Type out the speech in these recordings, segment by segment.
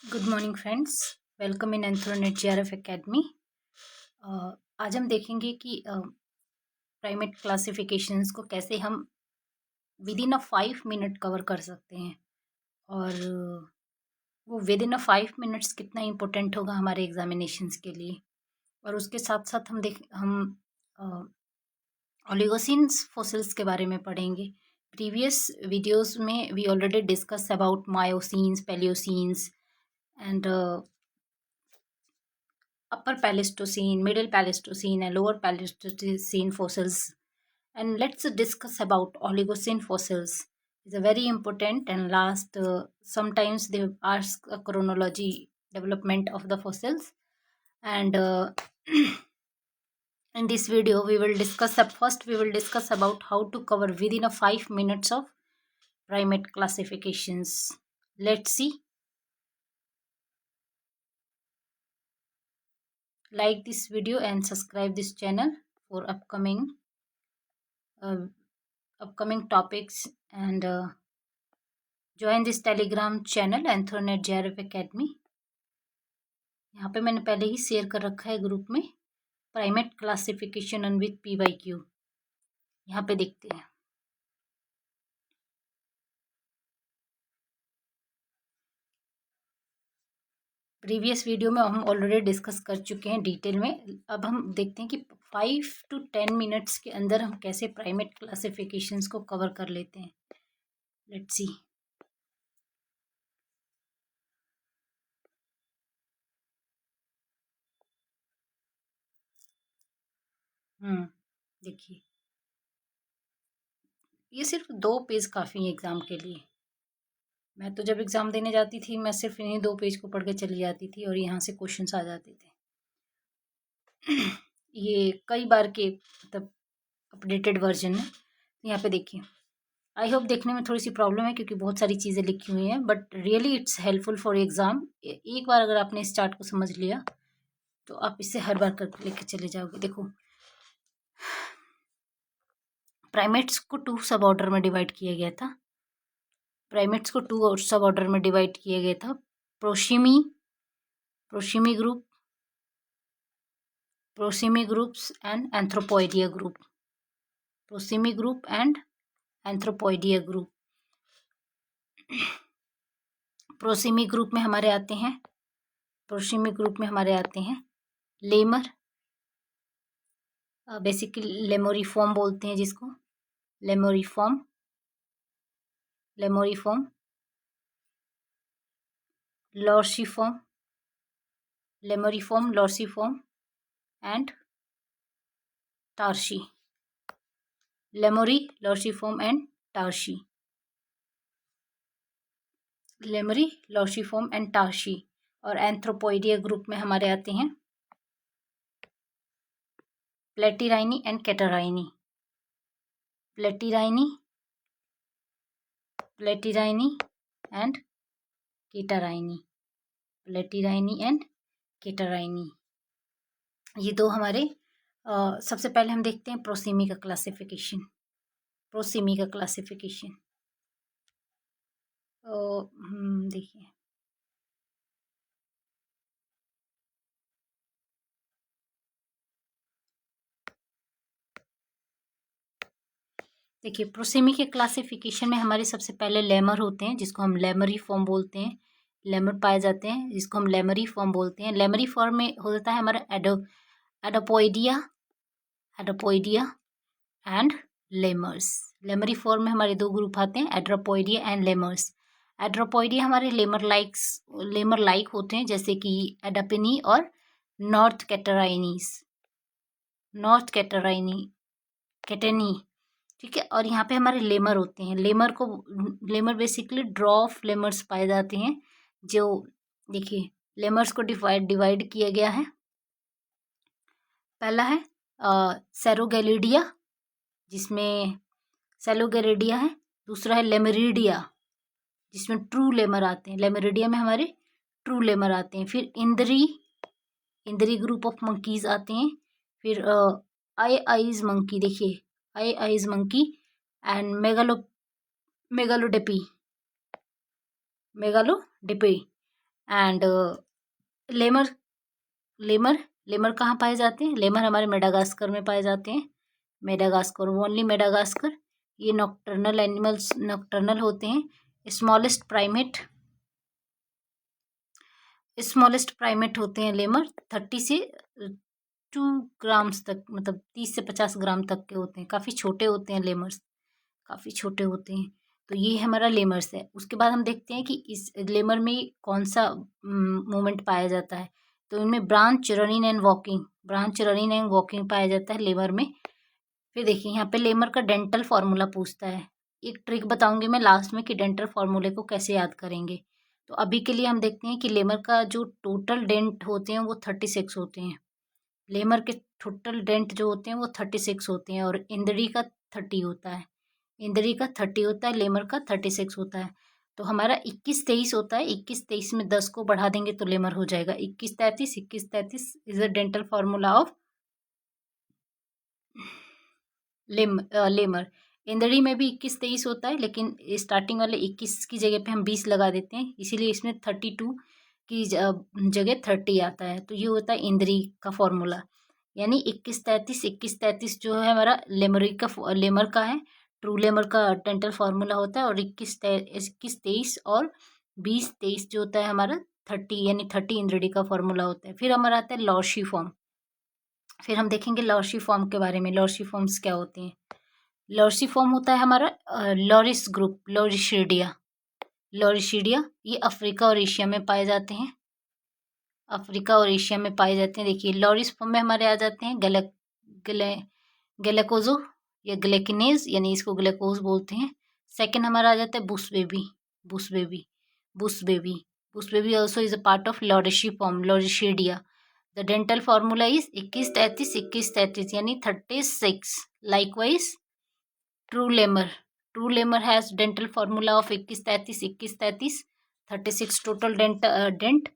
Good morning friends, welcome in Anthronet JRF academy. आज हम देखेंगे कि प्राइमेट क्लासिफिकेशंस को कैसे हम within a 5 minute cover कर सकते हैं और वो विद इन अ 5 मिनट्स कितना इम्पोर्टेंट होगा हमारे एग्जामिनेशंस के लिए। और उसके साथ साथ हम ओलिगोसिन्स फॉसिल्स के बारे में पढ़ेंगे। प्रीवियस वीडियोस में we already discuss about miocenes, paleocenes and upper Pleistocene, middle Pleistocene, and lower Pleistocene fossils. And let's discuss about Oligocene fossils. It's a very important and last. Sometimes they ask a chronology development of the fossils. And in this video, we will discuss first. We will discuss about how to cover within a 5 minutes of primate classifications. Let's see. Like this video and subscribe this channel for upcoming topics and join this telegram channel Anthronet JRF academy. यहाँ पे मैंने पहले ही share कर रखा है group में primate classification and with PYQ। यहाँ पे देखते हैं। प्रीवियस वीडियो में हम ऑलरेडी डिस्कस कर चुके हैं डिटेल में। अब हम देखते हैं कि 5 to 10 मिनट्स के अंदर हम कैसे प्राइमेट क्लासिफिकेशंस को कवर कर लेते हैं। Let's see. देखिए, ये सिर्फ 2 पेज काफ़ी है एग्ज़ाम के लिए। मैं तो जब एग्ज़ाम देने जाती थी मैं सिर्फ इन्हीं 2 पेज को पढ़ के चली जाती थी और यहाँ से क्वेश्चंस आ जाते थे। ये कई बार के मतलब अपडेटेड वर्जन है। यहाँ पे देखिए, आई होप देखने में थोड़ी सी प्रॉब्लम है क्योंकि बहुत सारी चीज़ें लिखी हुई हैं, but really it's helpful for exam. एक बार अगर आपने इस चार्ट को समझ लिया तो आप इसे हर बार करके लेके चले जाओगे। देखो, प्राइमेट्स को 2 सब ऑर्डर में डिवाइड किया गया था। प्राइमेट्स को 2 सब ऑर्डर में डिवाइड किया गया था। Prosimii groups and anthropoidea group. Prosimii group and anthropoidea group. Prosimii group में हमारे आते हैं लेमर, बेसिकली लेमोरिफॉर्म बोलते हैं जिसको, लेमोरिफॉर्म, लॉर्सिफॉर्म एंड टार्शी। लेमोरी, लॉर्सिफॉर्म एंड टार्शी। और एंथ्रोपोइडिया ग्रुप में हमारे आते हैं प्लेटिराइनी एंड कैटाराइनी। प्लेटिराइनी एंड केटाराइनी। ये 2 हमारे सबसे पहले हम देखते हैं प्रोसिमी का क्लासिफिकेशन। देखिए, प्रोसिमी के क्लासिफिकेशन में हमारे सबसे पहले लेमर होते हैं जिसको हम लेमरी फॉर्म बोलते हैं। लेमर पाए जाते हैं जिसको हम लेमरी फॉर्म बोलते हैं। लेमरी फॉर्म में होता है हमारा एडोपोइडिया एंड लेमर्स। लेमरी फॉर्म में हमारे 2 ग्रुप आते हैं, एड्रोपोइडिया एंड लेमर्स। एड्रोपोइडिया हमारे लेमर लाइक होते हैं जैसे कि एडापिनी और नॉर्थ कैटेनी। ठीक है। और यहाँ पे हमारे लेमर होते हैं। लेमर बेसिकली ड्रॉफ लेमर्स पाए जाते हैं। जो देखिए, लेमर्स को डिवाइड किया गया है। पहला है सेरोगैलिडिया, जिसमें सेलोगैलिडिया है। दूसरा है लेमरिडिया, जिसमें ट्रू लेमर आते हैं। लेमरिडिया में हमारे ट्रू लेमर आते हैं। फिर इंद्री ग्रुप ऑफ मंकीज आते हैं। फिर आई आइज मंकी, देखिए aye aye monkey and megaladapis and lemur lemur lemur कहाँ पाए जाते हैं? लेमर हमारे मेडागास्कर में पाए जाते हैं, मेडागास्कर, ओनली मेडागास्कर। ये नॉक्टर्नल एनिमल्स, नॉक्टर्नल होते हैं। स्मॉलेस्ट प्राइमेट होते हैं लेमर, 30 से 2 ग्राम्स तक, मतलब 30 से 50 ग्राम तक के होते हैं। काफ़ी छोटे होते हैं लेमर्स, काफ़ी छोटे होते हैं। तो ये हमारा लेमर्स है। उसके बाद हम देखते हैं कि इस लेमर में कौन सा मूवमेंट पाया जाता है। तो इनमें branch, running and walking, branch, running and walking पाया जाता है लेमर में। फिर देखिए यहाँ पे लेमर का डेंटल फार्मूला पूछता है। एक ट्रिक बताऊंगी मैं लास्ट में कि डेंटल फार्मूले को कैसे याद करेंगे। तो अभी के लिए हम देखते हैं कि लेमर का जो टोटल डेंट होते हैं वो 36 होते हैं। लेमर के टोटल डेंट जो होते हैं वो 36 होते हैं, और इंद्री का 30 होता है। इंद्री का 30 होता है, लेमर का 36 होता है। तो हमारा 21-23 होता है। 21-23 में 10 को बढ़ा देंगे तो लेमर हो जाएगा 21-33। 21-33 is the dental formula of lemur. Indri में भी 21-23 होता है, लेकिन स्टार्टिंग वाले 21 की जगह पे हम 20 लगा देते हैं, इसीलिए इसमें 32 की जगह 30 आता है। तो ये होता है इंद्री का फॉर्मूला, यानी 21-33 जो है हमारा लेमर का है, ट्रू लेमर का डेंटल फार्मूला होता है। और 21-23 और 20-23 जो होता है हमारा 30, यानी 30 इंद्री का फॉर्मूला होता है। फिर हमारा आता है लॉर्शी फॉर्म। फिर हम देखेंगे लॉर्शी फॉर्म के बारे में, लॉर्शी फॉर्म्स क्या होते हैं। लॉर्सी फॉर्म होता है हमारा लॉरिस ग्रुप, लॉरिशीडिया। लॉरिशीडिया ये अफ्रीका और एशिया में पाए जाते हैं, अफ्रीका और एशिया में पाए जाते हैं। देखिए लॉरिस फॉर्म में हमारे आ जाते हैं गलेकोजो या ग्लेकिनेज, यानी इसको ग्लेकोज बोलते हैं। सेकंड हमारा आ जाता है bush baby, bush baby, bush baby, bush baby also is a part of lorisiform, lorisidae. The dental formula is 21-33, यानी 36। Likewise true lemur, true lemur has dental formula of 21-33, 36 total dent.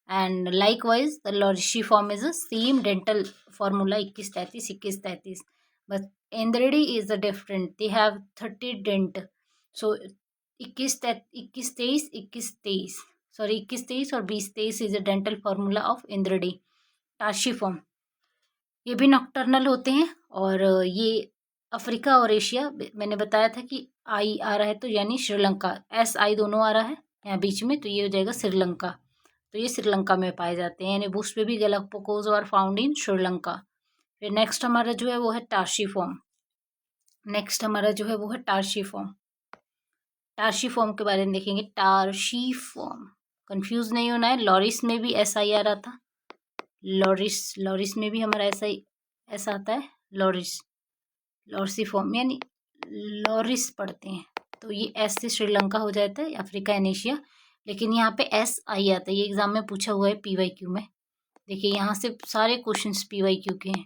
And likewise the lorisiform is a same dental formula 21-33, but Enderady is a different, they have 30 dent. so 21-23 sorry 21-23 और 20-23 is a dental formula of Enderady। Tashi form ये भी nocturnal होते हैं, और ये Africa और Asia, मैंने बताया था कि आई आ रहा है तो यानी श्रीलंका, SI दोनों आ रहा है यहाँ बीच में, तो ये हो जाएगा श्रीलंका। तो ये श्रीलंका में पाए जाते हैं, यानी Bush baby Galapagos are found in Sri Lanka. फिर नेक्स्ट हमारा जो है वो है टार्शी फॉर्म। नेक्स्ट हमारा जो है वो है टार्शी फॉर्म। टार्शी फॉर्म के बारे में देखेंगे। टार्शी फॉर्म, कंफ्यूज नहीं होना है, लॉरिस में भी SI आ रहा था, लॉरिस में भी हमारा ऐसा आता है, लॉर्सी फॉर्म, यानी लॉरिस पढ़ते हैं। तो ये S से श्रीलंका हो जाता है, अफ्रीका एंड एशिया। लेकिन यहाँ पे SI आता है, ये एग्जाम में पूछा हुआ है PYQ में। देखिए यहाँ से सारे क्वेश्चंस PYQ के हैं।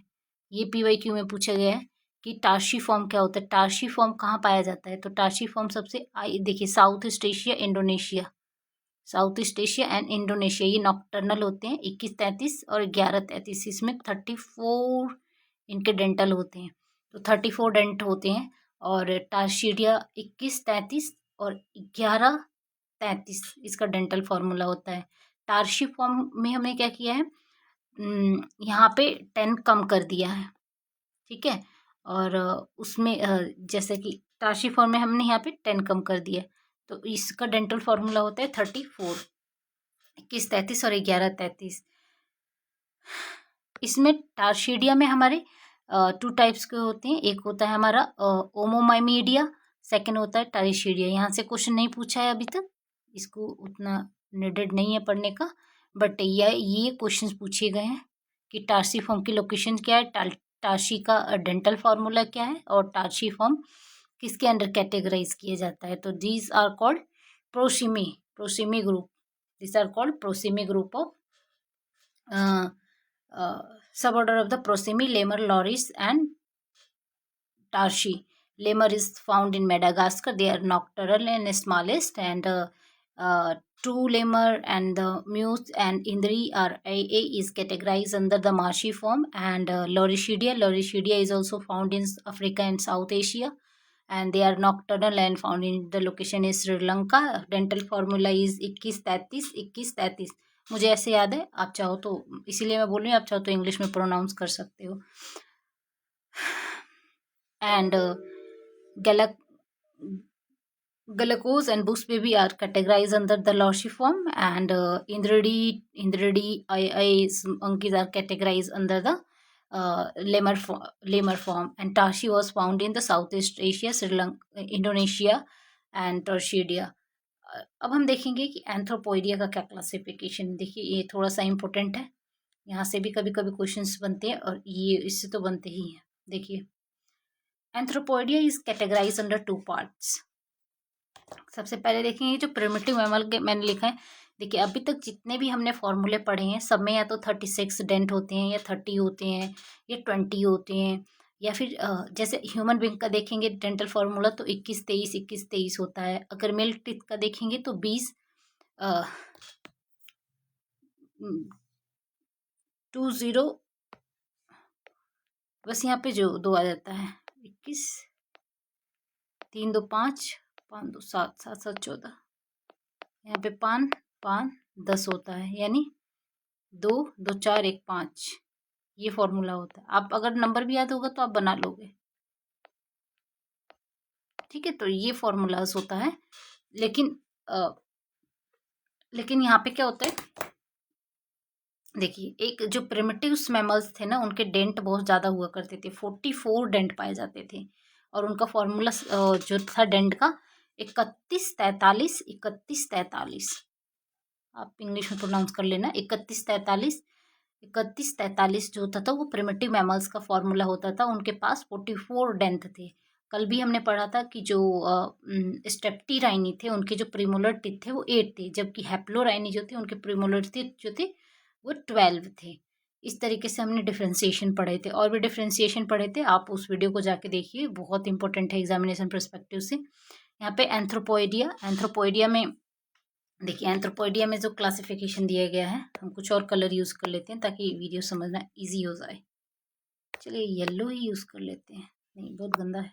ये PYQ में पूछा गया है कि टार्शी फॉर्म क्या होता है, टार्शी फॉर्म कहाँ पाया जाता है। तो टार्शी फॉर्म सबसे देखिए south east Asia, Indonesia, south east Asia and Indonesia, ये नॉक्टर्नल होते हैं। 21-33 और 11-33, इसमें 34 इनके डेंटल होते हैं, तो 34 डेंट होते हैं। और टार्शीडिया 21-33 और 11-33 इसका डेंटल फार्मूला होता है। टार्शी फॉर्म में हमने क्या किया है, यहाँ पे 10 कम कर दिया है, ठीक है। और उसमें जैसे कि टार्शी फॉर्म में हमने यहाँ पे 10 कम कर दिया, तो इसका डेंटल फार्मूला होता है 34, 21-33 और 11-33। इसमें टार्शीडिया में हमारे 2 टाइप्स के होते हैं। एक होता है हमारा ओमोमाइमीडिया, सेकंड होता है टारिशीडिया। यहाँ से क्वेश्चन नहीं पूछा है अभी तक, इसको उतना नीडेड नहीं है पढ़ने का, बट ये क्वेश्चन पूछे गए हैं कि टार्सी फॉर्म की लोकेशन क्या है, टार्शी का डेंटल फार्मूला क्या है, और टार्शी फॉर्म किसके अंडर कैटेगराइज किया जाता है। तो these are called prosimii group, these are called prosimii group of suborder of the prosimi, lemur, loris and tarsi. Lemur is found in Madagascar, they are nocturnal and smallest, and true lemur and the mute and indri are AA is categorized under the marshy form, and Lorisidia is also found in Africa and South Asia, and they are nocturnal and found in the location is Sri Lanka. Dental formula is 2133. मुझे ऐसे याद है, आप चाहो तो, इसीलिए मैं बोल रही हूँ, आप चाहो तो इंग्लिश में प्रोनाउंस कर सकते हो. And Galactose and Boost Baby are categorized under the Lorsiform, and Indradi I monkeys are categorized under the lemur form, and Tashi was found in the Southeast Asia, Sri Lanka, Indonesia and Torsidia. अब हम देखेंगे कि Anthropoidea का क्या classification. देखिए ये थोड़ा सा इम्पोर्टेंट है, यहाँ से भी कभी कभी क्वेश्चंस बनते हैं और ये इससे तो बनते ही हैं. देखिए anthropoidea is categorize under 2 parts. सबसे पहले देखेंगे जो प्रिमिटिव मैमल के मैंने लिखा है. देखिए अभी तक जितने भी हमने फॉर्मूले पढ़े हैं सब में या तो 36 डेंट होते हैं, या 30 होते हैं, या 20 होते हैं, या फिर जैसे ह्यूमन बींग का देखेंगे डेंटल फार्मूला तो 21-23 होता है. अगर मेल टीथ का देखेंगे तो 20 बस यहाँ पे जो 2 आ जाता है, 21, 3 2 5, 5 2 7, 7 7 14, यहाँ पे 5 10 होता है, यानी 2 2 4 1 5. ये फॉर्मूला होता है. आप अगर नंबर भी याद होगा तो आप बना लोगे, ठीक है. तो ये फॉर्मूलाज होता है. लेकिन यहाँ पे क्या होता है, देखिए एक जो प्रिमिटिव मैमल्स थे ना उनके डेंट बहुत ज़्यादा हुआ करते थे. 44 डेंट पाए जाते थे, और उनका फॉर्मूला जो था डेंट का 31-43. आप इंग्लिश में प्रोनाउंस कर लेना. 31-43 जो होता था वो प्रिमिटिव मैमल्स का फॉर्मूला होता था. उनके पास 44 डेंट थे. कल भी हमने पढ़ा था कि जो स्टेप्टीराइनी थे उनके जो प्रीमोलर टीथ थे वो 8 थे, जबकि हैप्लोराइनी जो थे उनके प्रीमोलर टीथ जो थे वो 12 थे. इस तरीके से हमने डिफ्रेंसिएशन पढ़े थे, और भी डिफ्रेंसिएशन पढ़े थे. आप उस वीडियो को जाके देखिए, बहुत इंपॉर्टेंट है एग्जामिनेशन परस्पेक्टिव से. यहाँ पे एंथ्रोपोइडिया में देखिए, एंथ्रोपोइडिया में जो क्लासिफिकेशन दिया गया है, हम कुछ और कलर यूज़ कर लेते हैं ताकि वीडियो समझना इजी हो जाए. चलिए येलो ही यूज़ कर लेते हैं, नहीं बहुत गंदा है.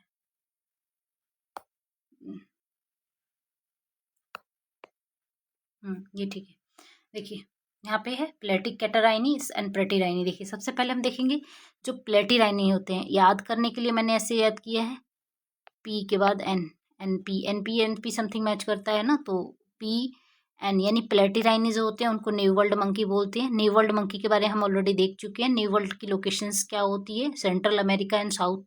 ये ठीक है. देखिए यहाँ पे है प्लेटिक कैटराइनी एंड प्लेटिराइनी. देखिए सबसे पहले हम देखेंगे जो प्लेटिराइनी होते हैं. याद करने के लिए मैंने ऐसे याद किया है, पी के बाद एन पी समथिंग मैच करता है ना, तो पी एन, यानी प्लेटिराइनी जो होते हैं उनको न्यू वर्ल्ड मंकी बोलते हैं. न्यू वर्ल्ड मंकी के बारे में हम ऑलरेडी देख चुके हैं. न्यू वर्ल्ड की लोकेशंस क्या होती है, central America and south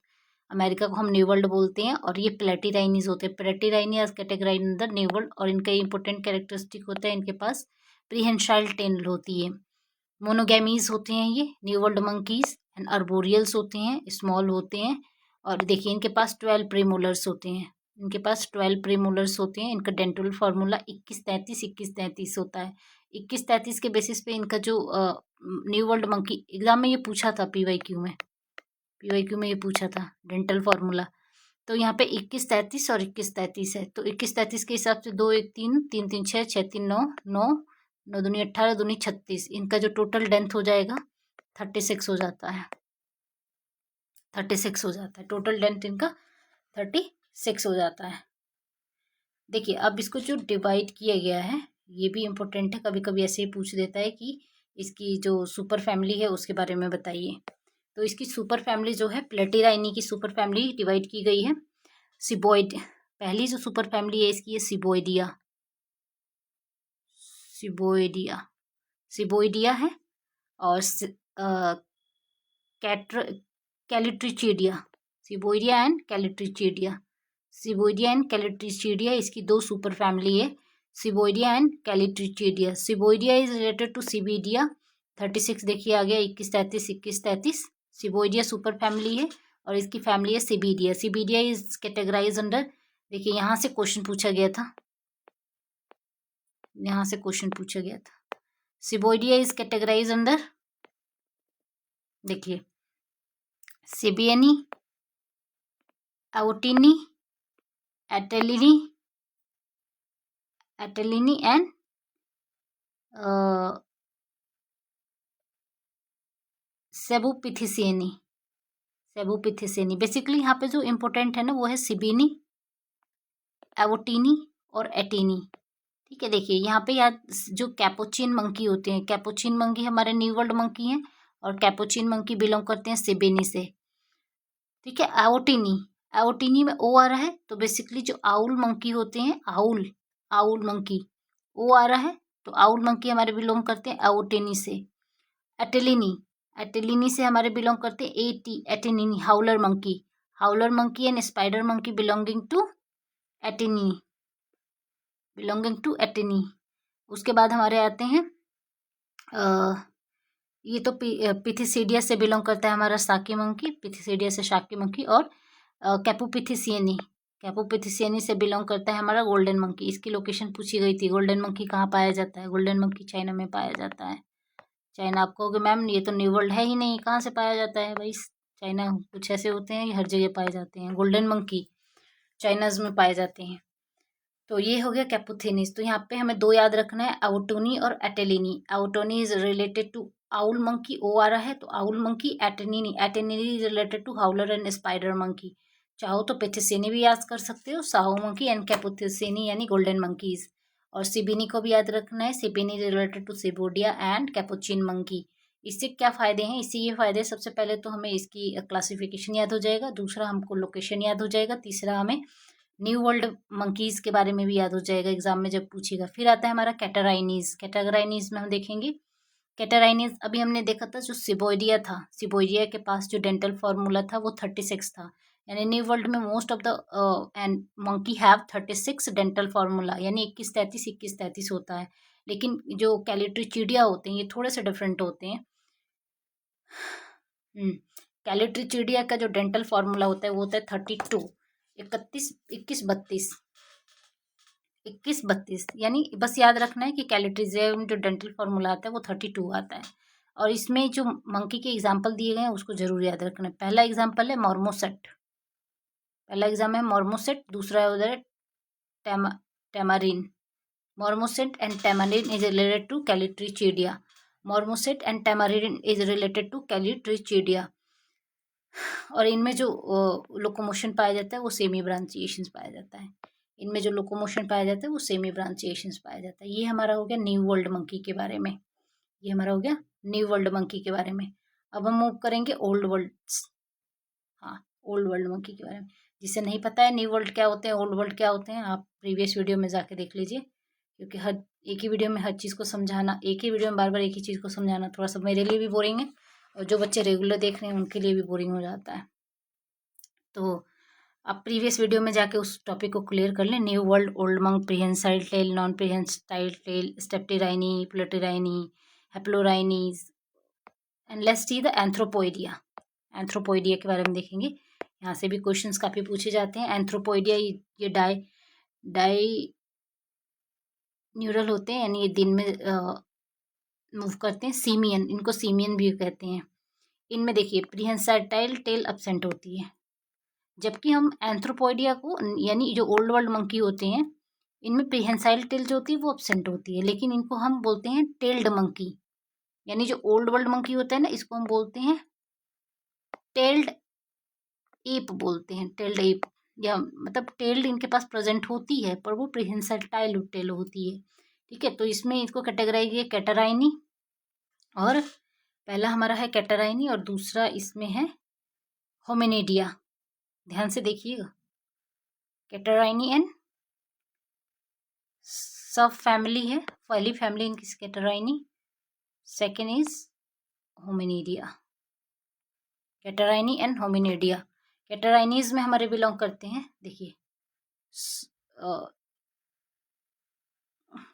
America को हम न्यू वर्ल्ड बोलते हैं. और ये प्लेटिराइनीज होते हैं. Platyrrhini as categorize in the new world, और इनका इंपॉर्टेंट कैरेक्टरिस्टिक होता है इनके पास प्रीहेंशाइल टेल होती है. मोनोगैमीज होते हैं ये न्यू वर्ल्ड मंकीज, एंड अर्बोरियल्स होते हैं, स्मॉल होते हैं. और देखिए इनके पास 12 प्रीमोलर्स होते हैं. इनका डेंटल फार्मूला 21-33 होता है. 21-33 के बेसिस पे इनका जो न्यू वर्ल्ड मंकी, एग्जाम में ये पूछा था, पीवाईक्यू में ये पूछा था डेंटल फार्मूला. तो यहाँ पे 21-33 और 21-33 है. तो 21-33 के हिसाब से 2 1 3 3 3 6 6 3 9 9 9 दूनी 18 दूनी 36. इनका जो टोटल लेंथ हो जाएगा 36 हो जाता है. 36 हो जाता है टोटल लेंथ इनका, 36 हो जाता है. देखिए अब इसको जो डिवाइड किया गया है ये भी इम्पोर्टेंट है. कभी कभी ऐसे ही पूछ देता है कि इसकी जो सुपर फैमिली है उसके बारे में बताइए. तो इसकी सुपर फैमिली जो है, प्लेटिराइनी की सुपर फैमिली डिवाइड की गई है सिबोइड. पहली जो सुपर फैमिली है इसकी है सिबोइडिया है. और कैलिट्रिचिडिया, सिबोइडिया एंड कैलिट्रिचिडिया इसकी 2 सुपर फैमिली है, ceboidea and callitrichoidea. Ceboidea is related to cebidae. 36 देखिए आ गया, 21-33. सिबोइडिया सुपर फैमिली है और इसकी फैमिली है सिबीडिया. सिबीडिया इज कैटेगराइज अंडर, देखिए यहाँ से क्वेश्चन पूछा गया था, सिबोइडिया इज कैटेगराइज अंडर, देखिए सिबियनी, आउटिनी, एटेलिनी एंड सेबुपिथिसियनी. बेसिकली यहाँ पे जो इम्पोर्टेंट है ना वो है सिबिनी, एवोटीनी और एटेनी। ठीक है, देखिए यहाँ पे याद, जो कैपुचिन मंकी होते हैं, कैपुचिन मंकी हमारे न्यू वर्ल्ड मंकी हैं और कैपुचिन मंकी बिलोंग करते हैं सिबेनी से। ठीक है, एवोटीनी, एवोटीनी में ओ आ रहा है, तो बेसिकली जो आउल मंकी होते हैं, आउल मंकी, ओ आ रहा है, तो आउल मंकी हमारे बिलोंग करते हैं एवोटीनी से। एटेलिनी, एटेलिनी से हमारे बिलोंग करते हैं atelinae, howler monkey and spider monkey belonging to atelinae, उसके बाद हमारे आते हैं ये तो पिथिसीडिया से बिलोंग करता है हमारा साकी मंकी, पिथिसीडिया से शाकी मंकी। और कैपुपिथिसियनी से बिलोंग करता है हमारा गोल्डन मंकी। इसकी लोकेशन पूछी गई थी, गोल्डन मंकी कहाँ पाया जाता है? गोल्डन मंकी चाइना में पाया जाता है। चाइना, आप कहोगे मैम ये तो न्यू वर्ल्ड है ही नहीं, कहाँ से पाया जाता है? भाई चाइना कुछ ऐसे होते हैं, हर जगह पाए जाते हैं। गोल्डन मंकी चाइनाज में पाए जाते हैं। तो ये हो गया कैपुथिनीस। तो यहाँ पे हमें दो याद रखना है, एवोटोनी और atelinae. Aotinae is related to owl monkey, ओ आ रहा है, तो owl monkey. Atelinae is related to howler and spider monkey. चाहो तो पिथिसेनी भी याद कर सकते हो, साहो मंकी एंड कैपुथिसेनी यानी गोल्डन मंकीज। और सिबिनी को भी याद रखना है, cebinae is related to cebidae and capuchin monkey. इससे क्या फ़ायदे हैं? इससे ये फ़ायदे, सबसे पहले तो हमें इसकी क्लासिफिकेशन याद हो जाएगा, दूसरा हमको लोकेशन याद हो जाएगा, तीसरा हमें न्यू वर्ल्ड मंकीज के बारे में भी याद हो जाएगा एग्जाम में जब पूछेगा। फिर आता है हमारा कैटराइनीज। कैटराइनीज में हम देखेंगे, कैटराइनीज अभी हमने देखा था, जो सिबोइडिया था, सिबोइडिया के पास जो डेंटल फॉर्मूला था वो 36 था। यानी न्यू वर्ल्ड में most of the end monkey have 36 dental formula, यानी 21-33 होता है। लेकिन जो कैलिट्रिचिडिया होते हैं ये थोड़े से डिफरेंट होते हैं। कैलिट्रिचिडिया का जो डेंटल फार्मूला होता है वो होता है 32, 21-32, यानी बस याद रखना है कि कैलिट्रिजिया में जो डेंटल फार्मूला आता है वो 32 आता है। और इसमें जो मंकी के एग्जाम्पल दिए गए हैं उसको जरूर याद रखना है। पहला एग्जाम्पल है मॉर्मोसेट, दूसरा है उधर टैमारिन। मॉर्मोसेट एंड टैमारिन इज रिलेटेड टू कैलिट्रिचिडिया। और इनमें जो लोकोमोशन पाया जाता है वो सेमी ब्रांचिएशंस पाया जाता है। ये हमारा हो गया न्यू वर्ल्ड मंकी के बारे में। अब हम मूव करेंगे ओल्ड वर्ल्ड मंकी के बारे में। जिसे नहीं पता है न्यू वर्ल्ड क्या होते हैं, ओल्ड वर्ल्ड क्या होते हैं, आप प्रीवियस वीडियो में जाके देख लीजिए, क्योंकि एक ही वीडियो में हर चीज़ को समझाना, एक ही वीडियो में बार बार एक ही चीज़ को समझाना थोड़ा सा मेरे लिए भी बोरिंग है, और जो बच्चे रेगुलर देख रहे हैं उनके लिए भी बोरिंग हो जाता है। तो आप प्रीवियस वीडियो में जाके उस टॉपिक को क्लियर कर लें। New world, old monk, prehensile tail, non prehensile tail, strepsirrhini, platyrrhini, haplorhines, and let's see the anthropoidea के बारे में देखेंगे। यहाँ से भी क्वेश्चंस काफ़ी पूछे जाते हैं। एंथ्रोपोइडिया ये डाई न्यूरल होते हैं, यानी ये दिन में मूव करते हैं। सीमियन, इनको सीमियन भी कहते हैं। इनमें देखिए प्रीहेंसाइल टेल अब्सेंट होती है, जबकि हम एंथ्रोपोइडिया को, यानी जो ओल्ड वर्ल्ड मंकी होते हैं, इनमें प्रीहेंसाइल टेल जो होती है वो अब्सेंट होती है, लेकिन इनको हम बोलते हैं टेल्ड मंकी। यानी जो ओल्ड वर्ल्ड मंकी होता है ना, इसको हम बोलते हैं टेल्ड एप बोलते हैं, टेल्ड एप, या मतलब टेल्ड इनके पास प्रेजेंट होती है पर वो प्रीहेंसाइल टेल होती है। ठीक है, तो इसमें इसको कैटेगराइज किया कैटराइनी, और पहला हमारा है कैटराइनी और दूसरा इसमें है होमिनिडिया। ध्यान से देखिएगा, कैटराइनी एंड सब फैमिली है, पहली फैमिली इनकी कैटराइनी, सेकेंड इज होमिनिडिया। कैटराइनी एंड होमिनिडिया, कैटराइनीज में हमारे बिलोंग करते हैं, देखिए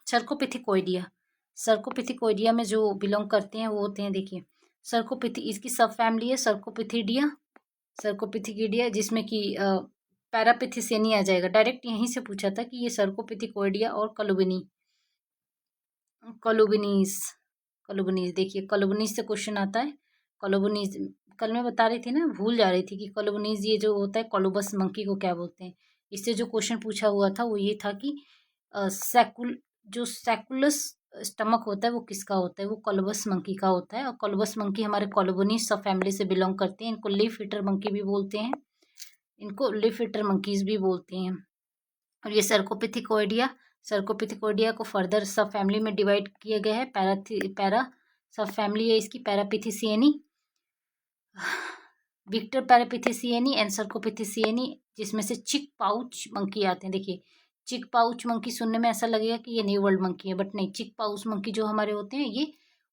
सर्कोपिथिकोइडिया में जो बिलोंग करते हैं वो होते हैं, देखिए इसकी सब फैमिली है सर्कोपिथिकिडिया, जिसमें कि पैरापिथिसेनी आ जाएगा। डायरेक्ट यहीं से पूछा था कि ये सर्कोपिथिकोइडिया और कोलुबिनीज, देखिए कोलुबिनीज से क्वेश्चन आता है। कोलुबिनीज कल मैं बता रही थी ना, भूल जा रही थी कि कोलुबिनीज ये जो होता है कोलुबस मंकी को क्या बोलते हैं। इससे जो क्वेश्चन पूछा हुआ था वो ये था कि सैकुलस स्टमक होता है वो किसका होता है, वो कोलबस मंकी का होता है। और कोलबस मंकी हमारे कोलुबिनीज सब फैमिली से बिलोंग करते हैं। इनको लीफ ईटर मंकी भी बोलते हैं, इनको लीफ ईटर मंकीज भी बोलते हैं। और ये सर्कोपिथिकोइडिया को फर्दर सब फैमिली में डिवाइड किया गया है। पैरा सब फैमिली है इसकी पैरापिथिसिएनी, विक्टर पैरापिथिसिएनी एंड सर्कोपिथिसिएनी, जिसमें से चिक पाउच मंकी आते हैं। देखिए चिक पाउच मंकी सुनने में ऐसा लगेगा कि ये न्यू वर्ल्ड मंकी है, बट नहीं, चिक पाउच मंकी जो हमारे होते हैं ये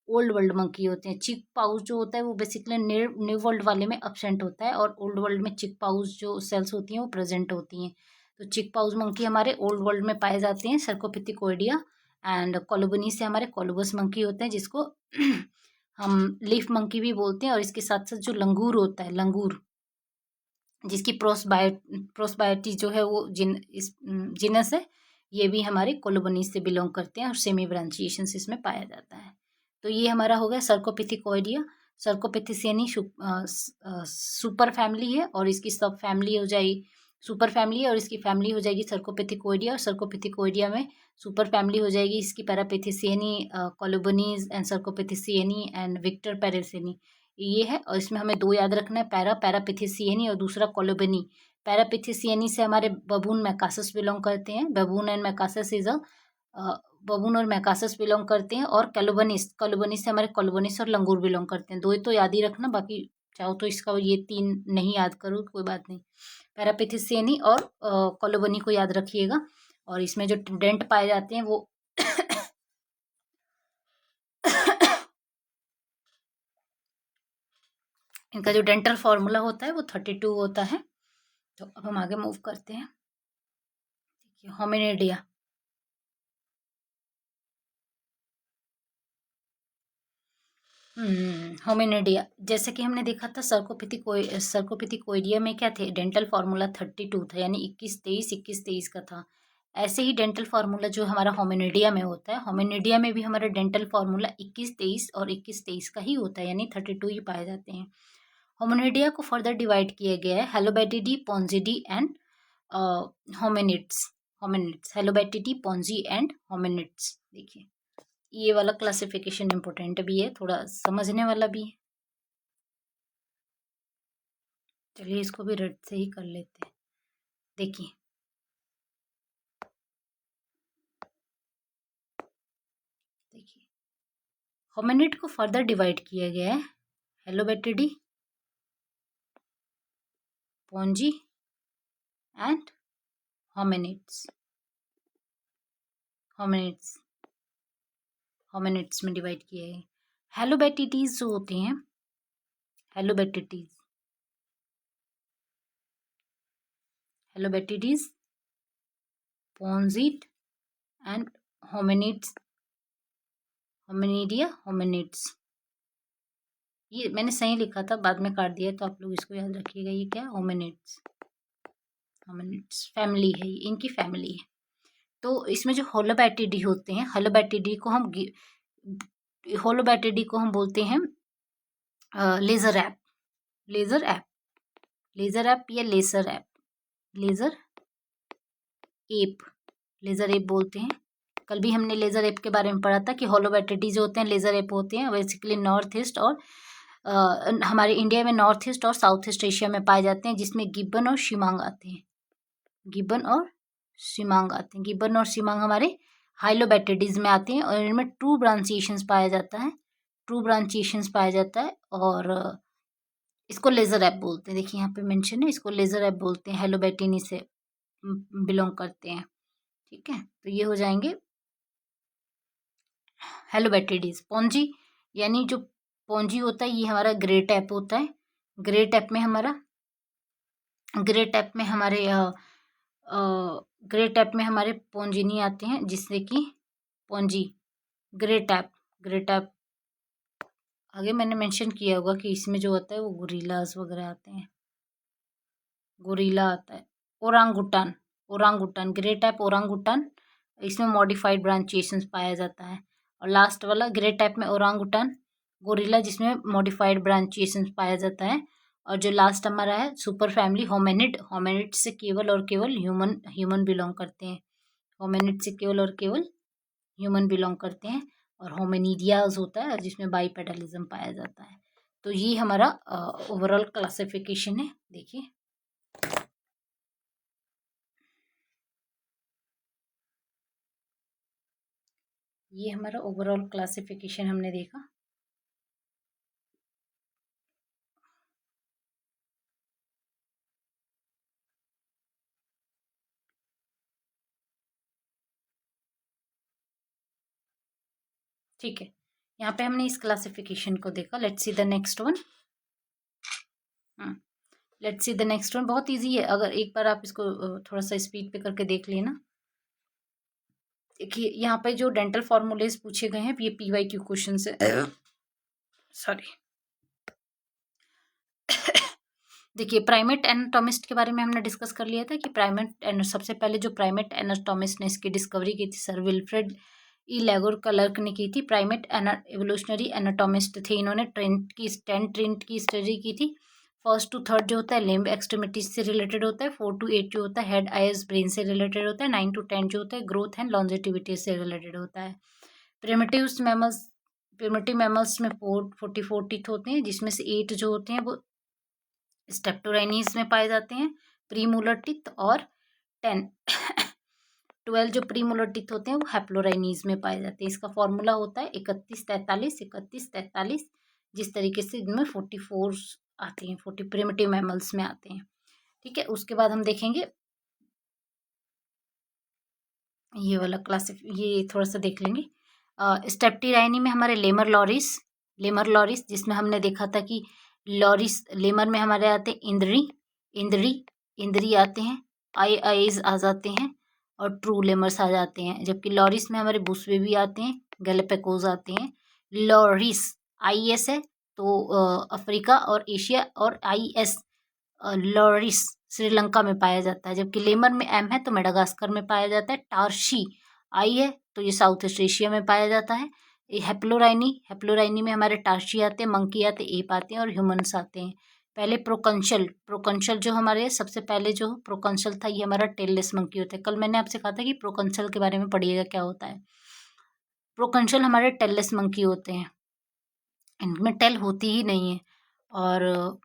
ओल्ड वर्ल्ड मंकी होते हैं। चिक पाउच जो होता है वो बेसिकली न्यू वर्ल्ड वाले में अब्सेंट होता है, और ओल्ड वर्ल्ड में चिक पाउच जो सेल्स होती हैं वो प्रेजेंट होती हैं। तो चिक पाउच मंकी हमारे ओल्ड वर्ल्ड में पाए जाते हैं, सर्कोपिथिकोइडिया। एंड कोलोबनी से हमारे कोलोबस मंकी होते हैं, जिसको हम लीफ मंकी भी बोलते हैं। और इसके साथ साथ जो लंगूर होता है, लंगूर जिसकी प्रोसबायोटी जो है वो जिनस है, ये भी हमारे कोलोबनी से बिलोंग करते हैं और सेमी ब्रांचिएशन इसमें पाया जाता है। तो ये हमारा हो गया सर्कोपिथिकोइडिया। सर्कोपिथिसिएनी सुपर फैमिली है, और इसकी सब फैमिली हो जाएगी सुपर फैमिली है, और इसकी फैमिली हो जाएगी सर्कोपिथिकोइडिया। और सर्कोपिथिकोइडिया में सुपर फैमिली हो जाएगी इसकी पैरापिथिसिएनी, कोलोबनीज एंड सर्कोपिथिसिएनी एंड विक्टर पैरासिएनी, ये है। और इसमें हमें दो याद रखना है, पैरापिथिसिएनी और दूसरा कोलोबनी। पैरापिथिसिएनी से हमारे बबून मैकासस बिलोंग करते हैं, बबून एंड मैकासस इज बबून और मैकासस बिलोंग करते हैं। और कोलोबनिस से हमारे कोलोबनिस और लंगूर बिलोंग करते हैं। दो ही तो याद ही रखना, बाकी चाहो तो इसका ये तीन नहीं याद करो कोई बात नहीं। पैरापिथिसिएनी और कोलोबनी को याद रखिएगा। और इसमें जो डेंट पाए जाते हैं वो इनका जो डेंटल फॉर्मूला होता है वो 32 होता है। तो अब हम आगे मूव करते हैं। देखिए होमिनिडिया, होमिनिडिया, जैसे कि हमने देखा था सर्कोपिथिकोइडिया में क्या थे, डेंटल फार्मूला 32 था, यानी 21-23 का था। ऐसे ही डेंटल फार्मूला जो हमारा होमिनिडिया में होता है, होमिनिडिया में भी हमारा डेंटल फार्मूला 21-23 और 21-23 का ही होता है, यानी 32 ही पाए जाते हैं। होमिनिडिया को फर्दर डिवाइड किया गया है hylobatidae, pongidae and hominids. Hylobatidae, pongi and hominids. देखिए ये वाला क्लासिफिकेशन इम्पोर्टेंट भी है, थोड़ा समझने वाला भी है। चलिए इसको भी रेड से ही कर लेते हैं। देखिए होमिनिड को फर्दर डिवाइड किया गया है हेलोबैटिडी, पोंजी एंड होमिनिड्स। होमिनिड्स में डिवाइड किया है। हेलोबैटिडीज जो होते हैं, हेलोबैटिडीज, पोंजिड एंड होमिनिड्स, होमिनिड्स। ये मैंने सही लिखा था, बाद में काट दिया, तो आप लोग इसको याद रखिएगा। ये क्या, होमिनिड्स फैमिली है, ये इनकी फैमिली है। तो इसमें जो होलोबैटिडी होते हैं, होलोबैटिडी को हम बोलते हैं लेजर ऐप या लेजर ऐप बोलते हैं। कल भी हमने लेजर ऐप के बारे में पढ़ा था कि होलोबैटिडी जो होते हैं लेजर ऐप होते हैं, बेसिकली नॉर्थ ईस्ट और हमारे इंडिया में नॉर्थ ईस्ट और साउथ ईस्ट एशिया में पाए जाते हैं, जिसमें गिब्बन और शिमांग आते हैं। गिब्बन और शिमांग हमारे हाइलोबैटिडीज में आते हैं, और इनमें ट्रू ब्रांचिएशंस पाया जाता है। और इसको लेजर ऐप बोलते हैं। देखिए यहाँ पे मेंशन है, इसको लेजर ऐप बोलते हैं, हेलोबैटिनी से बिलोंग करते हैं। ठीक है, तो ये हो जाएंगे हेलोबैटिडीज। पोंजी, यानी जो पोंजी होता है ये हमारा ग्रेट ऐप होता है। ग्रेट ऐप में हमारे पोंजिनी आते हैं, जिससे कि पोंजी ग्रेट ऐप आगे मैंने मेंशन किया होगा कि इसमें जो होता है वो गोरिल्लास वगैरह आते हैं, गोरिल्ला आता है। ओरांगुटान ग्रेट ऐप ओरांगुटान, इसमें मॉडिफाइड ब्रांचिएशंस पाया जाता है। और लास्ट वाला ग्रेट ऐप में ओरांगुटान, गोरिल्ला जिसमें मॉडिफाइड ब्रांचिएशंस पाया जाता है। और जो लास्ट हमारा है सुपर फैमिली होमिनिड से केवल और केवल ह्यूमन बिलोंग करते हैं। होमिनिड से केवल और केवल ह्यूमन बिलोंग करते हैं। और होमिनिडियाज होता है जिसमें बाइपेडलिज्म पाया जाता है। तो ये हमारा ओवरऑल क्लासिफिकेशन है। देखिए ये हमारा ओवरऑल क्लासिफिकेशन हमने देखा। ठीक है, यहाँ पे हमने इस क्लासिफिकेशन को देखा। Let's see the next one. Let's see the next one. बहुत इजी है, अगर एक बार आप इसको थोड़ा सा स्पीड पे करके देख लेना। देखिए यहाँ पे जो डेंटल फॉर्मूलेज पूछे गए हैं, ये PYQ क्वेश्चन से, सॉरी। देखिए प्राइमेट एनाटोमिस्ट के बारे में हमने डिस्कस कर लिया था कि सबसे पहले जो प्राइमेट एनाटोमिस्ट ने इसकी डिस्कवरी की थी, सर विल्फ्रेड ई लेगोर क्लर्क ने की थी। प्राइमेट एवोल्यूशनरी एनाटोमिस्ट थे इन्होंने। 10 ट्रेंट की स्टडी की थी। 1st to 3rd जो होता है लिम्ब एक्सट्रीमिटीज से रिलेटेड होता है। 4 to 8 जो होता है हेड आइज ब्रेन से रिलेटेड होता है। 9 to 10 जो होता है ग्रोथ एंड लॉन्जेटिविटी से रिलेटेड होता है। प्रिमिटिव मैमल्स में 44 टीथ होते हैं, जिसमें से 8 जो होते हैं वो स्टेप्टोराइनीज में पाए जाते हैं, प्रीमोलर टीथ, और 12 जो प्रीमोलर टीथ होते हैं वो हैप्लोराइनीज में पाए जाते हैं। इसका फॉर्मूला होता है 31-43-31-43, जिस तरीके से इनमें 44 आते हैं, 40 प्रिमिटिव मैमल्स में आते हैं। ठीक है, उसके बाद हम देखेंगे ये वाला ये थोड़ा सा देख लेंगे। स्टेप्टिराइनी में हमारे लेमर लॉरिस, जिसमें हमने देखा था कि लेमर में हमारे आते हैं इंद्री आते हैं, आईज आ जाते हैं, और ट्रू लेमर्स आ जाते हैं। जबकि लॉरिस में हमारे बुसवे भी आते हैं, गैलापागोस आते हैं। लॉरिस IS है तो अफ्रीका और एशिया, और IS लॉरिस श्रीलंका में पाया जाता है। जबकि लेमर में M है तो मेडागास्कर में पाया जाता है। टार्शी I है तो ये साउथ ईस्ट एशिया में पाया जाता है। हैप्लोराइनी में हमारे टार्शी आते हैं, मंकी आते हैं, एप आते हैं, और ह्यूमंस आते हैं। पहले प्रोकंशल जो हमारे सबसे पहले जो प्रोकंशल था, ये हमारा टेललेस मंकी होता है। कल मैंने आपसे कहा था कि प्रोकंशल के बारे में पढ़िएगा क्या होता है। प्रोकंशल हमारे टेललेस मंकी होते हैं, इनमें टेल होती ही नहीं है, और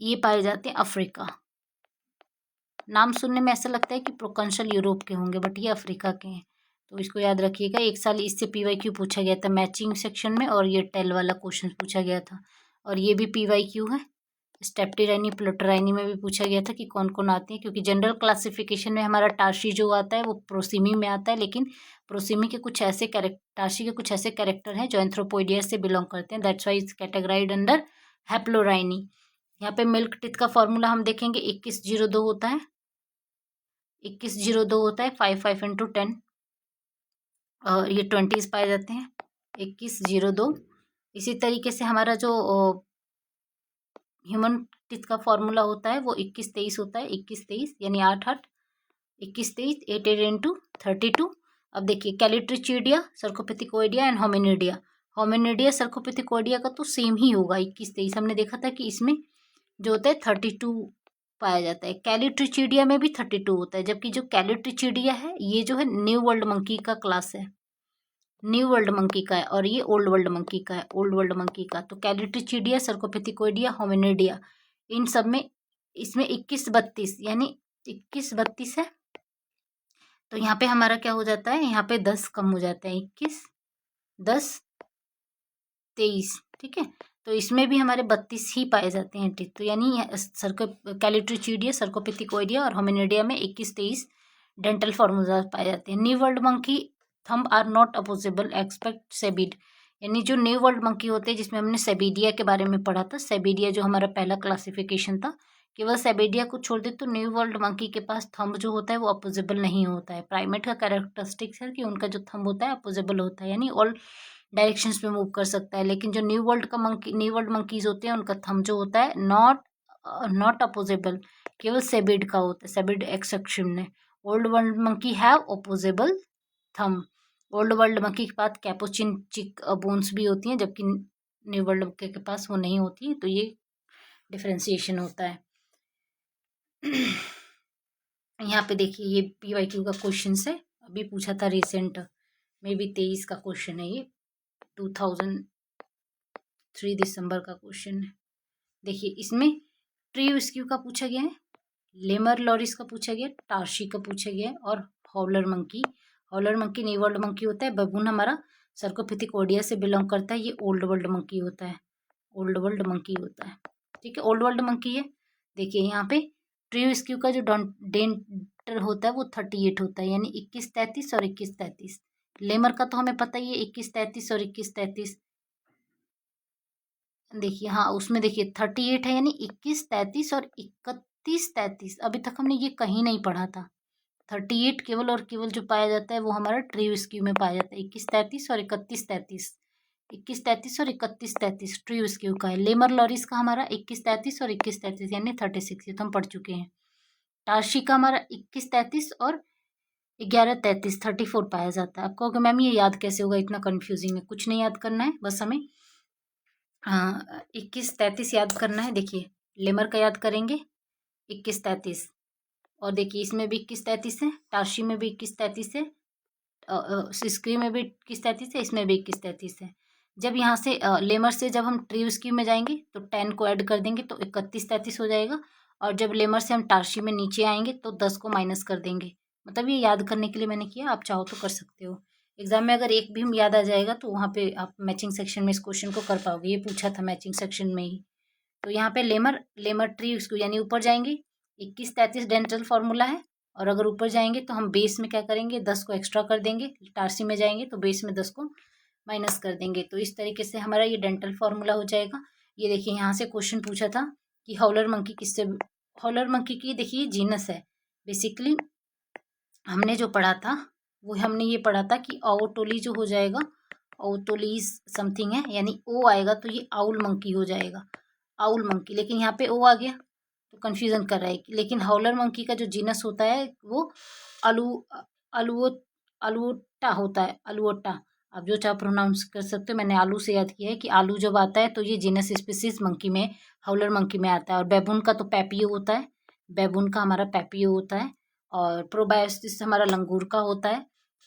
ये पाए जाते हैं अफ्रीका। नाम सुनने में ऐसा लगता है कि प्रोकंशल यूरोप के होंगे, बट ये अफ्रीका के हैं, तो इसको याद रखिएगा। एक साल इससे PYQ पूछा गया था मैचिंग सेक्शन में, और ये टेल वाला क्वेश्चन पूछा गया था, और ये भी PYQ है। स्टेप्टिराइनी प्लूटोराइनी में भी पूछा गया था कि कौन कौन आते हैं, क्योंकि जनरल क्लासिफिकेशन में हमारा टार्शी जो आता है वो प्रोसीमी में आता है, लेकिन प्रोसीमी के कुछ ऐसे टार्शी के कुछ ऐसे कैरेक्टर हैं जो एंथ्रोपोइडिया से बिलोंग करते हैं। That's why is categorized under haplorhini. यहाँ पे मिल्क टिथ का फॉर्मूला हम देखेंगे 2102 होता है, 2102 होता है 5 5 into 10, और ये 20s पाए जाते हैं 2102। इसी तरीके से हमारा जो ह्यूमन टिथ का फॉर्मूला होता है वो 21-23 होता है, 21-23 यानी 8-8, 21-23, 8-8 into 32। अब देखिए कैलिट्रिचीडिया, सर्कोपिथिकोइडिया एंड होमिनिडिया सर्कोपिथिकोइडिया का तो सेम ही होगा 21-23। हमने देखा था कि इसमें जो होता है 32 पाया जाता है। कैलिट्रिचीडिया में भी 32 होता है, जबकि जो कैलिट्रिचीडिया है ये जो है न्यू वर्ल्ड मंकी का क्लास है, न्यू वर्ल्ड मंकी का है, और ये ओल्ड वर्ल्ड मंकी का है, ओल्ड वर्ल्ड मंकी का। तो कैलिट्रिचीडिया, सर्कोपिथिकोइडिया, होमिनिडिया, इन सब में इसमें 21-32 यानी 21-32 है। तो यहाँ पे हमारा क्या हो जाता है, यहाँ पे 10 कम हो जाता है, 21, 10, 23। ठीक है, तो इसमें भी हमारे 32 ही पाए जाते हैं टिथ। तो यानी कैलिट्रिचीडिया, सर्कोपिथिकोइडिया और होमिनिडिया में 21-23 डेंटल फॉर्मूला पाए जाते हैं। New world monkey thumb are not opposable expect cebid, यानी जो न्यू वर्ल्ड मंकी होते हैं जिसमें हमने सेबिडिया के बारे में पढ़ा था, सेबिडिया जो हमारा पहला क्लासिफिकेशन था, केवल सेबिडिया को छोड़ दे तो न्यू वर्ल्ड मंकी के पास थंब जो होता है वो अपोजेबल नहीं होता है। प्राइमेट का कैरेक्टरिस्टिक्स है कि उनका जो थंब होता है अपोजेबल होता है, यानी ऑल डायरेक्शंस में मूव कर सकता है। लेकिन जो न्यू वर्ल्ड मंकीज होते हैं उनका थंब जो होता है नॉट अपोजेबल, केवल सेबिड का होता है, सेबिड एक्सेप्शन में। Old world monkey have opposable thumb. Old world monkey के पास कैपुचिन चिक बोन्स भी होती हैं, जबकि न्यू वर्ल्ड मंकी के पास वो नहीं होती, तो ये डिफ्रेंसिएशन होता है। यहाँ पे देखिए ये PYQ का क्वेश्चन है, अभी पूछा था रिसेंट में भी 23 का क्वेश्चन है, ये 2003 दिसंबर का क्वेश्चन है। देखिए इसमें ट्री स्क्यू का पूछा गया है, लेमर लॉरिस का पूछा गया, टार्शी का पूछा गया है, और हॉलर मंकी न्यू वर्ल्ड मंकी होता है। बबून हमारा सर्कोपिथिकोडिया से बिलोंग करता है, ये ओल्ड वर्ल्ड मंकी होता है, ओल्ड वर्ल्ड मंकी होता है। ठीक है, ओल्ड वर्ल्ड मंकी है। देखिए यहाँ पे ट्री स्क्यू का जो डेंटर होता है वो 38 होता है, यानी 21 33 और 21 33। लेमर का तो हमें पता ही है 21 33 और 21 33। देखिए हाँ, उसमें देखिए 38 है, यानी 21 33 और 31 33। अभी तक हमने ये कहीं नहीं पढ़ा था। 38 केवल और केवल जो पाया जाता है वो हमारा ट्री स्क्यू में पाया जाता है, 21 33 और 31 33। 21 33 और 31 33 ट्री स्क्यू का है। लेमर लॉरिस का हमारा 21 33 और 21 33 यानी 36, ये तो हम पढ़ चुके हैं। टार्शी का हमारा 21 33 और 11 33 34 पाया जाता है। आपको मैम ये याद कैसे होगा, इतना कंफ्यूजिंग है। कुछ नहीं याद करना है, बस हमें 21 33 याद करना है। देखिए लेमर का याद करेंगे 21 33, और देखिए इसमें भी 21 33 है, टार्शी में भी 21 33 है, सिस्क्री में भी 21 33 है, इसमें भी 21 33 है। जब यहाँ से लेमर से जब हम ट्री स्क्यू में जाएंगे तो 10 को ऐड कर देंगे तो 31 33 हो जाएगा, और जब लेमर से हम टार्शी में नीचे आएंगे तो 10 को माइनस कर देंगे। मतलब ये याद करने के लिए मैंने किया, आप चाहो तो कर सकते हो। एग्जाम में अगर एक भी हम याद आ जाएगा तो वहाँ पे आप मैचिंग सेक्शन में इस क्वेश्चन को कर पाओगे, ये पूछा था मैचिंग सेक्शन में ही। तो यहाँ पे लेमर ट्री स्क्यू यानी ऊपर जाएंगे 21 33 डेंटल फॉर्मूला है, और अगर ऊपर जाएंगे तो हम बेस में क्या करेंगे 10 को एक्स्ट्रा कर देंगे, टार्सी में जाएंगे तो बेस में 10 को माइनस कर देंगे। तो इस तरीके से हमारा ये डेंटल फॉर्मूला हो जाएगा। ये देखिए यहाँ से क्वेश्चन पूछा था कि हॉलर मंकी किससे, हॉलर मंकी की देखिए जीनस है। बेसिकली हमने जो पढ़ा था वो हमने ये पढ़ा था कि ओटोली जो हो जाएगा, ओटोलीज समथिंग है, यानी ओ आएगा तो ये आउल मंकी हो जाएगा, आउल मंकी। लेकिन यहाँ पे ओ आ गया तो कंफ्यूजन कर रहा है। लेकिन हॉलर मंकी का जो जीनस होता है वो अलू अलुओ अलुओटा होता है, अलुओटा। आप जो चाहे प्रोनाउंस कर सकते हो, मैंने आलू से याद किया है कि आलू जब आता है तो ये जीनस स्पीसीज मंकी में, हॉलर मंकी में आता है। और बेबून का तो पैपियो होता है, बेबून का हमारा पैपियो होता है। और प्रोबायोसिस हमारा लंगूर का होता है,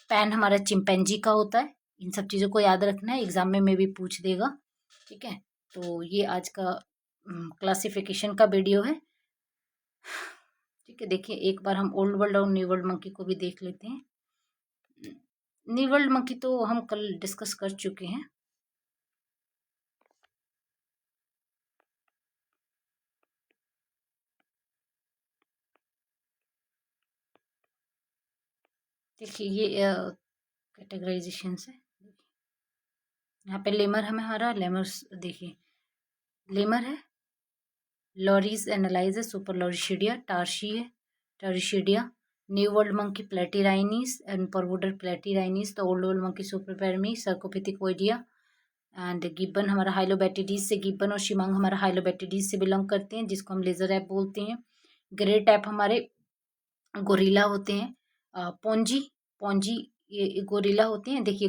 पैन हमारा चिंपैंजी का होता है। इन सब चीज़ों को याद रखना है, एग्जाम में भी पूछ देगा। ठीक है, तो ये आज का क्लासिफिकेशन का वीडियो है। ठीक है, देखिए एक बार हम ओल्ड वर्ल्ड और न्यू वर्ल्ड मंकी को भी देख लेते हैं। न्यू वर्ल्ड मंकी तो हम कल डिस्कस कर चुके हैं। देखिए ये कैटेगराइजेशन है। यहाँ पे लेमर हमारा लेमर्स, देखिए लेमर है, lorises analyse, super lorisidae, tarsii है, tarsiidae, new world monkey platyrrhines and parvorder platyrrhines, the old world monkey superfamily cercopithecoidea, and gibbon हमारा हाइलोबैटिडीज से, गिब्बन और शिमांग हमारा हाइलोबैटिडीज से बिलोंग करते हैं, जिसको हम लेजर ऐप बोलते हैं। ग्रे टैप हमारे गोरिल्ला होते हैं, पोंजी पोंजी ये गोरिल्ला होते हैं। देखिए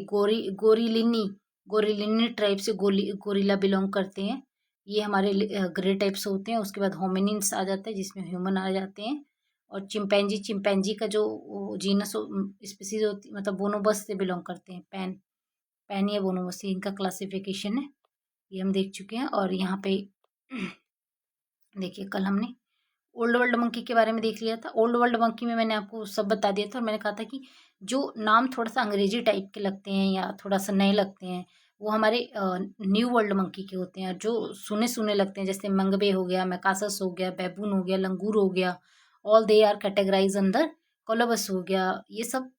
गोरिलिनी ट्राइब से गोरिल्ला बिलोंग करते हैं, ये हमारे ग्रे टाइप्स होते हैं। उसके बाद होमिनिन्स आ जाता है जिसमें ह्यूमन आ जाते हैं। और चिंपैंजी का जो जीनस स्पीसीज होती, मतलब बोनोबस से बिलोंग करते हैं, पैन या बोनोबस, इनका क्लासिफिकेशन है, ये हम देख चुके हैं। और यहाँ पे देखिए कल हमने ओल्ड वर्ल्ड मंकी के बारे में देख लिया था। ओल्ड वर्ल्ड मंकी में मैंने आपको सब बता दिया था, और मैंने कहा था कि जो नाम थोड़ा सा अंग्रेजी टाइप के लगते हैं या थोड़ा सा नए लगते हैं वो हमारे न्यू वर्ल्ड मंकी के होते हैं। जो सुने सुने लगते हैं जैसे मंगबे हो गया, मैकासस हो गया, बैबून हो गया, लंगूर हो गया, ऑल दे आर कैटेगराइज अंदर, कोलबस हो गया, ये सब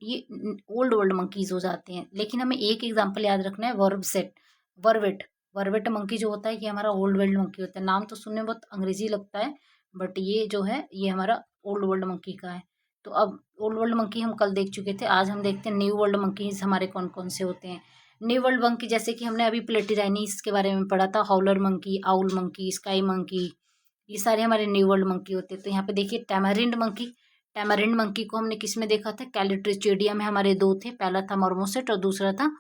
ये ओल्ड वर्ल्ड मंकीज हो जाते हैं। लेकिन हमें एक एग्जाम्पल याद रखना है, वर्वेट वर्वेट मंकी जो होता है ये हमारा ओल्ड वर्ल्ड मंकी होता है। नाम तो सुनने में बहुत अंग्रेजी लगता है, बट ये जो है ये हमारा ओल्ड वर्ल्ड मंकी का है। तो अब ओल्ड वर्ल्ड मंकी हम कल देख चुके थे, आज हम देखते हैं न्यू वर्ल्ड मंकीज हमारे कौन कौन से होते हैं। न्यू वर्ल्ड मंकी जैसे कि हमने अभी प्लेटिराइनिस के बारे में पढ़ा था, howler monkey, owl monkey, sky monkey, ये सारे हमारे न्यू वर्ल्ड मंकी होते हैं। तो यहाँ पे देखिए टैमारिंड मंकी को हमने किस में देखा था, कैलिट्रिचिडिया में हमारे दो थे, पहला था मॉर्मोसेट और दूसरा था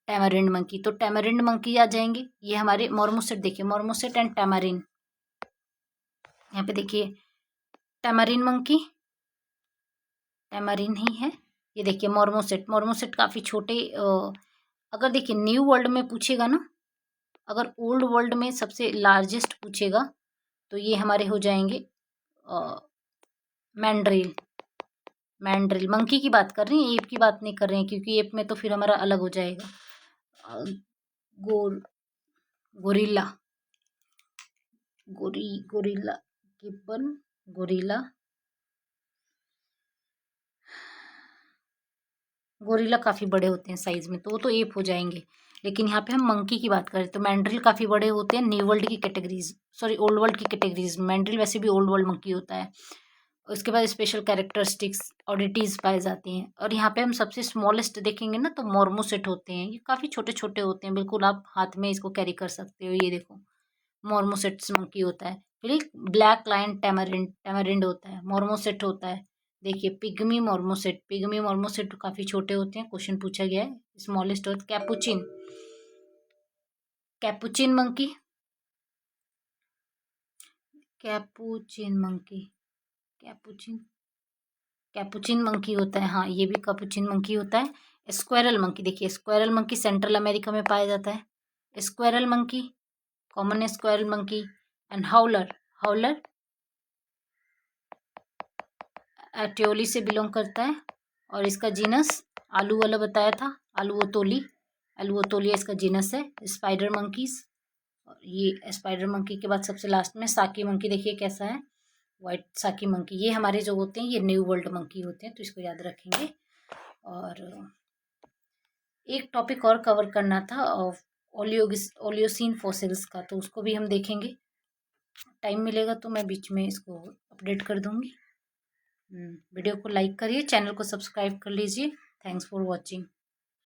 टैमारिंड मंकी। तो टैमारिंड मंकी आ जाएंगे, ये हमारे मॉर्मोसेट, देखिए मॉर्मोसेट एंड टैमारिन, यहाँ पे देखिए टैमारिन मंकी टैमारिन ही है। ये देखिए मॉर्मोसेट काफ़ी छोटे, अगर देखिए न्यू वर्ल्ड में पूछेगा ना, अगर ओल्ड वर्ल्ड में सबसे लार्जेस्ट पूछेगा तो ये हमारे हो जाएंगे मैंड्रिल, मैंड्रिल, मंकी की बात कर रही हैं, एप की बात नहीं कर रहे हैं, क्योंकि एप में तो फिर हमारा अलग हो जाएगा। गोर gorilla, gorilla, Gibbon, gorilla, gorilla काफ़ी बड़े होते हैं साइज़ में, तो वो तो एप हो जाएंगे। लेकिन यहाँ पे हम मंकी की बात करें तो मैंड्रिल काफ़ी बड़े होते हैं न्यू वर्ल्ड की कैटेगरीज, सॉरी ओल्ड वर्ल्ड की कैटेगरीज। मैंड्रिल वैसे भी ओल्ड वर्ल्ड मंकी होता है। उसके बाद स्पेशल कैरेक्टरिस्टिक्स ऑडिटीज़ पाए जाती हैं। और यहाँ पे हम सबसे स्मॉलेस्ट देखेंगे ना तो मॉर्मोसेट होते हैं। ये काफ़ी छोटे छोटे होते हैं, बिल्कुल आप हाथ में इसको कैरी कर सकते हो। ये देखो मॉर्मोसेट्स मंकी होता है। फिर ब्लैक लायन टैमरिंड, टैमरिंड होता है, मॉर्मोसेट होता है। देखिए पिग्मी मॉर्मोसेट, पिग्मी मॉर्मोसेट काफ़ी छोटे होते हैं। क्वेश्चन पूछा गया है स्मॉलेस्ट होता है capuchin, capuchin monkey, capuchin monkey, capuchin, capuchin monkey होता है। हाँ ये भी कैपुचिन मंकी होता है। स्क्वायरल मंकी, देखिए स्क्वायरल मंकी सेंट्रल अमेरिका में पाया जाता है। Squirrel monkey, common squirrel monkey. And howler, howler एटियोली से बिलोंग करता है। और इसका जीनस आलू वाला बताया था, आलूओतोली, आलूओतोलिया इसका जीनस है। स्पाइडर मंकीज, और ये स्पाइडर मंकी के बाद सबसे लास्ट में साकी मंकी, देखिए कैसा है वाइट साकी मंकी। ये हमारे जो होते हैं ये न्यू वर्ल्ड मंकी होते हैं, तो इसको याद रखेंगे। और एक टॉपिक और कवर करना था ओलियोसिन फॉसिल्स का, तो उसको भी हम देखेंगे। टाइम मिलेगा तो मैं बीच में इसको अपडेट कर दूंगी। वीडियो को लाइक करिए, चैनल को सब्सक्राइब कर लीजिए। Thanks for watching.